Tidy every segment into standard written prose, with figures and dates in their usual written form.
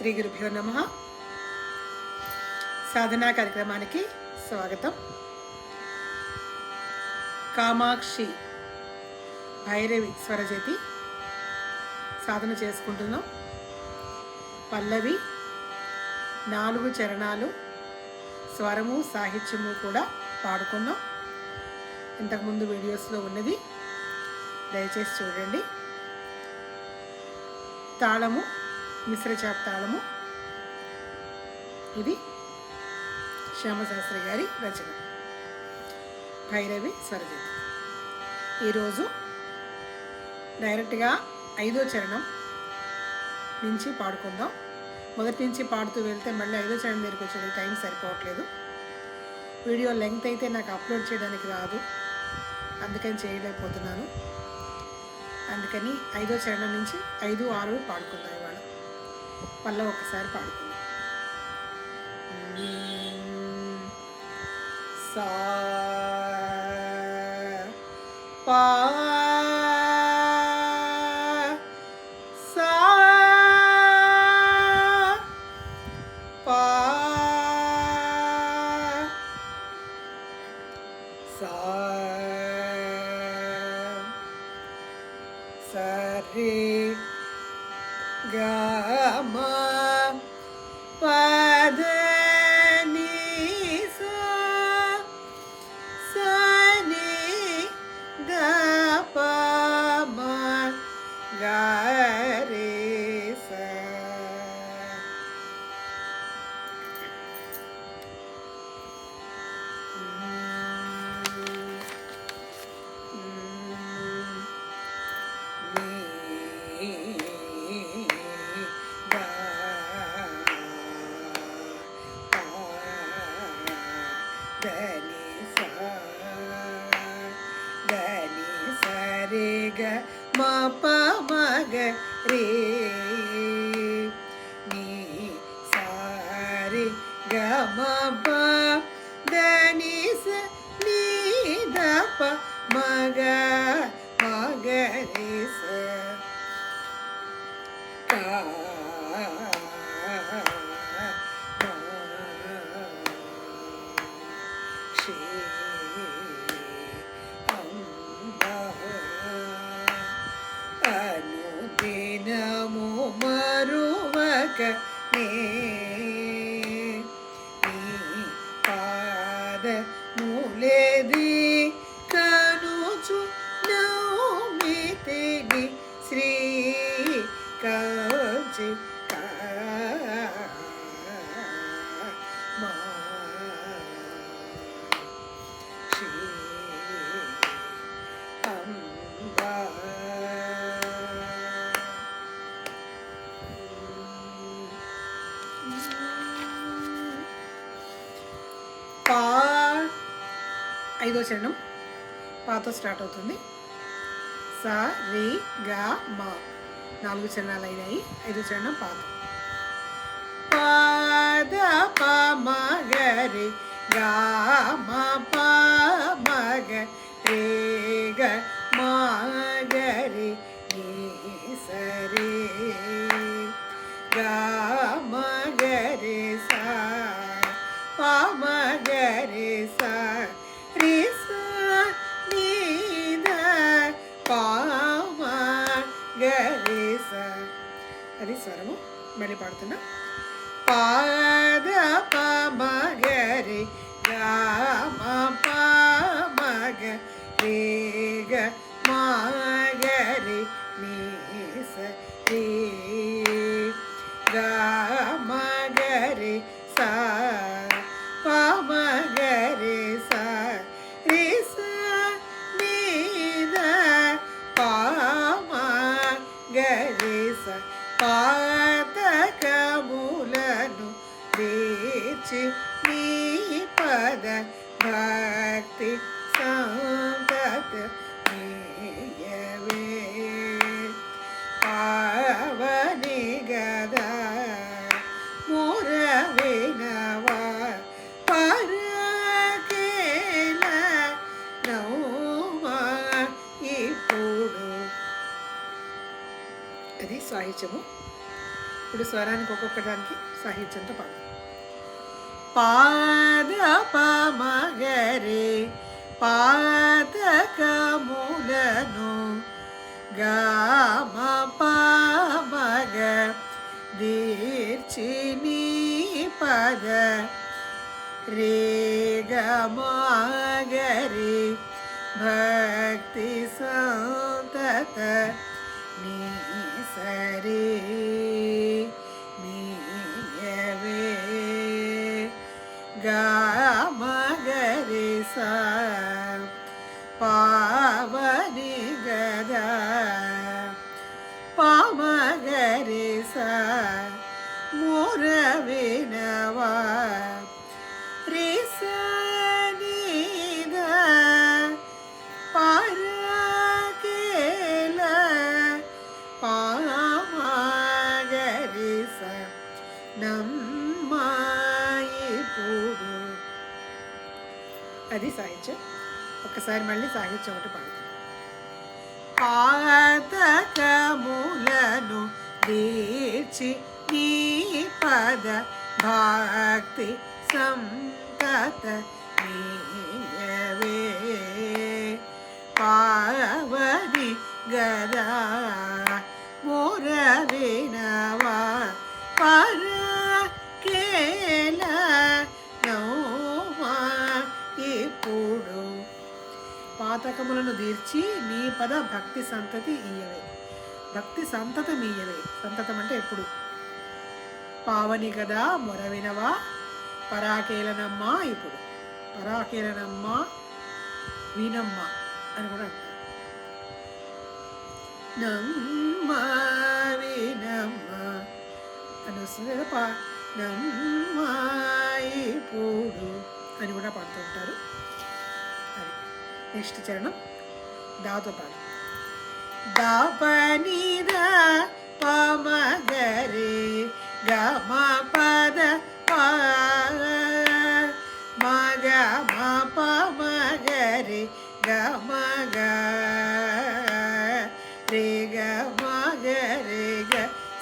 శ్రీ గురుభ్యో నమః. సాధనా కార్యక్రమానికి స్వాగతం. కామాక్షి భైరవి స్వరజతి సాధన చేసుకుంటున్నాం. పల్లవి 4 చరణాలు స్వరము సాహిత్యము కూడా పాడుకున్నాం. ఇంతకుముందు వీడియోస్లో ఉన్నది దయచేసి చూడండి. తాళము మిశ్రచాప్ తాళము. ఇది శ్యామశాస్త్రి గారి రచన భైరవి స్వరజతి. ఈరోజు డైరెక్ట్గా 5వ చరణం నుంచి పాడుకుందాం. మొదటి నుంచి పాడుతూ వెళ్తే మళ్ళీ 5వ చరణం దగ్గరికి వచ్చే టైం సరిపోవట్లేదు. వీడియో లెంగ్త్ అయితే నాకు అప్లోడ్ చేయడానికి రాదు, అందుకని చేయలేకపోతున్నాను. అందుకని 5వ చరణం నుంచి 5, 6 పాడుకుందాం. ఇవాళ పల్లవి ఒకసారి పాడుకుందాం. సా పా సా పా సా సరే గా మా పద ని సా సా ని ద ప మ గ రే సా. దని సరే గ మ ప మ గ రే ని సారే గ మ ప దని స ని ద ప మ గ రే స కా అనుదినము మరువక నే పాద మూలేది కనుచు నౌమితిని శ్రీ కాంచి పా 5వ చరణం పాతో స్టార్ట్ అవుతుంది. సా రి గా మా 4 చరణాలు అయినాయి. 5వ చరణం పాతో. పాద ప మ గ రే గా మ ప మ గ రే గ మ గ రే ని స రే గా మ గ రే సా ప మ గ రే సా రి సా ని ద ప మ గ రే సా. అది స్వరము. మళ్ళీ పాడుతున్నా. పాద ప మ గ రే గా మ ప మ గ రే గ మ గ రే ని స రే గా మ గ రే సా ప మ గ రే సా రి సా ని ద ప మ గ రే సా. పాతకములను వేచి నీ పద భక్తి సంతత నీయవే పావని గదా మురవినవా పరకేల నౌమా ఇప్పుడు. అది సాహిత్యము. ఇప్పుడు స్వరానికి ఒక్కొక్క దానికి సాహిత్యంతో పాడు. పాద పమగరే పాతకములను గామ పమగ దీర్చి నీ పద రే గమగరి భక్తి సంతత నీ సరే నీయవే గమగరి సా పావని గదా పామగరి సా మోర వినవా రిసనిద పరకేల పామగరి సా నమ్మాయి పూడు. అది సాహిత్యం. ఒక్కసారి మళ్ళీ సాహిత్యం ఒకటి పాడుతాం. పాతకములను దీర్చి నీ పద భక్తి సంతత నీయవే పావని గదా మోర వినవా పరకేల నౌమా ఇప్పుడు. పాతకములను దీర్చి నీ పద భక్తి సంతతి ఇయ్యవే. భక్తి సంతతం ఇయ్యవే. సంతతం అంటే ఎప్పుడు. పావని గదా మొరవినవా పరాకేలనమ్మ ఇప్పుడు. పరాకేలనమ్మ వినమ్మ అని కూడా అంటారు. నమ్మ వినమ్మ అని వస్తుంది కదా. నమ్మ ఇప్పుడు అని కూడా పాడుతూ ఉంటారు. అది నెక్స్ట్ చరణం దాతో పాడు. దాపనిద పమగరే గమ పద మగ పమగరే గమగ రే గమగరే గ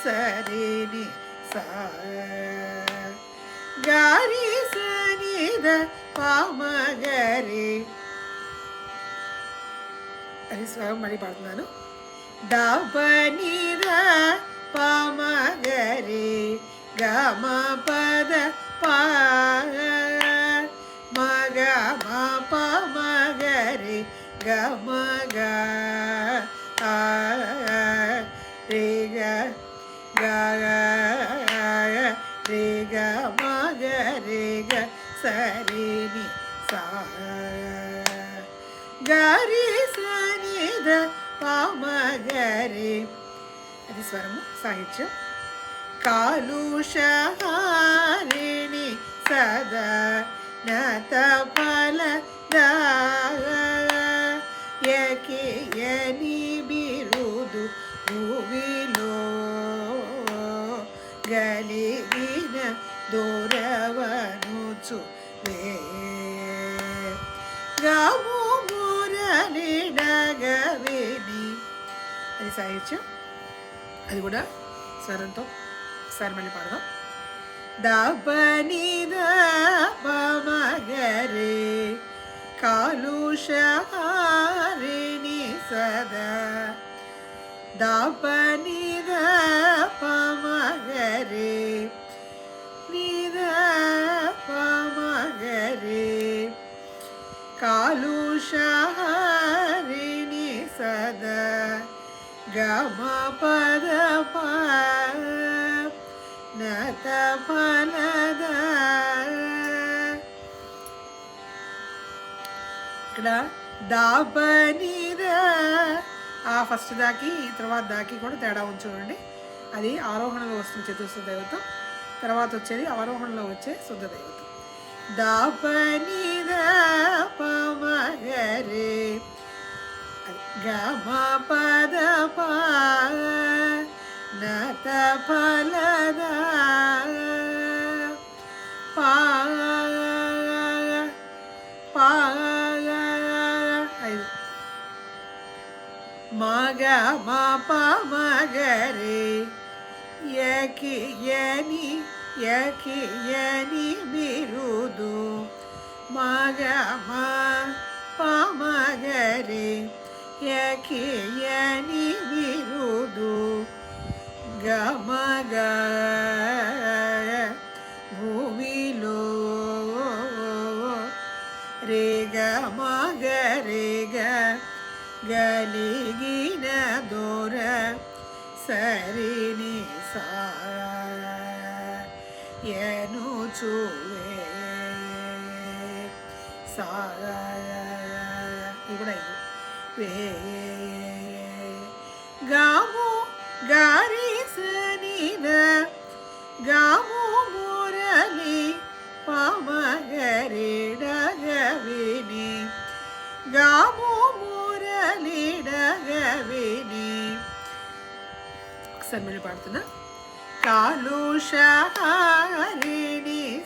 సరిని సా గారి సనిద పమగరే. అది స్వరం మళ్ళీ పాడుతున్నాను. దాపనిద పమగరే గమ పద మగ పమగరే గమగ రే రే గమగరే గ సరిని సా గారి సనిద పమగరే. అది స్వరము. సాహిత్యం. కాలుషహారిణి సదా నత ఫలద యని బిరుదు భూమిలో గలిగిన దూరవనుచు వే గాము మురళిడగవిని. అది సాహిత్యం. అది కూడా స్వరంతో ఒకసారి మళ్ళీ పాడదాం. దాపనిద పమగరే కాలుషహారిణి సదా దాపనిద పమగరే నిద పమగరే కాలుషహారిణి సదా గమ పద నత ఫలద. ఇక్కడ దాపనిద ఆ ఫస్ట్ దాకి తర్వాత దాకి కూడా తేడా ఉంచుకోండి. అది ఆరోహణలో వస్తుంది చతుర్థ దైవతం, తర్వాత వచ్చేది అవరోహణలో వచ్చే శుద్ధ దైవతం. దాపనిద పమగరే గమ పద నత ఫలద మగ పమగరే ಯಕಿಯನಿ ಬಿರುದು ಮಗ ಪಮಗರೆ ಯಕಿಯನಿ ಬಿರುದು ಗಮಗ ಭುವಿಲೋ ರೇಗ ಮಗ ರೇಗ ಗಲಿಗಿನ ದೊರ ಸರಿನಿ ಸಾಯನು ಚುವೆ ಸಾಯ ಕೂಡ ಇದು ವೇ ಗಾಮು ಗಾರಿಸನಿನ ಗಾಮು ಮುರಳಿ ಪಮಗರಿಡಗವಿನಿ ಗಾಮು మురళిడగవిని ఒకసారి మళ్ళీ పాడుతున్నా కాలుషహారిణి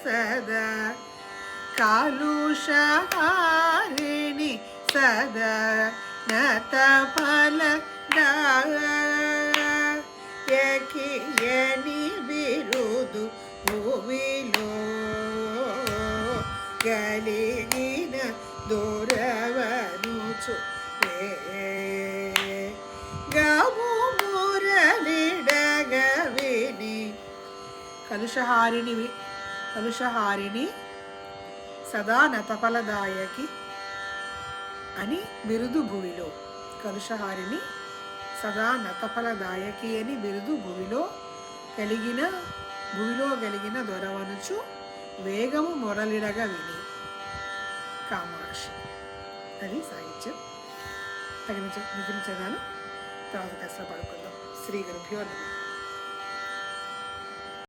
సదా కాలుషహారిణి సదా నత ఫల యకియని బిరుదు భూమిలో గలిగిన దూరవనుచు గాము మురళిడగవిని కలుషహారిణి సదా నతఫలదాయకి అని బిరుదు భువిలో కలుషహారిణి సదా నతఫలదాయకి అని బిరుదు భువిలో కలిగిన దొరవనుచు వేగము మొరలిడగా విని కామాక్షి. అది సాహిత్యం. మిగిలిన చదివాను. తర్వాత క్లాస్లో పడుకుందాం. శ్రీ గురుభ్యో నమః.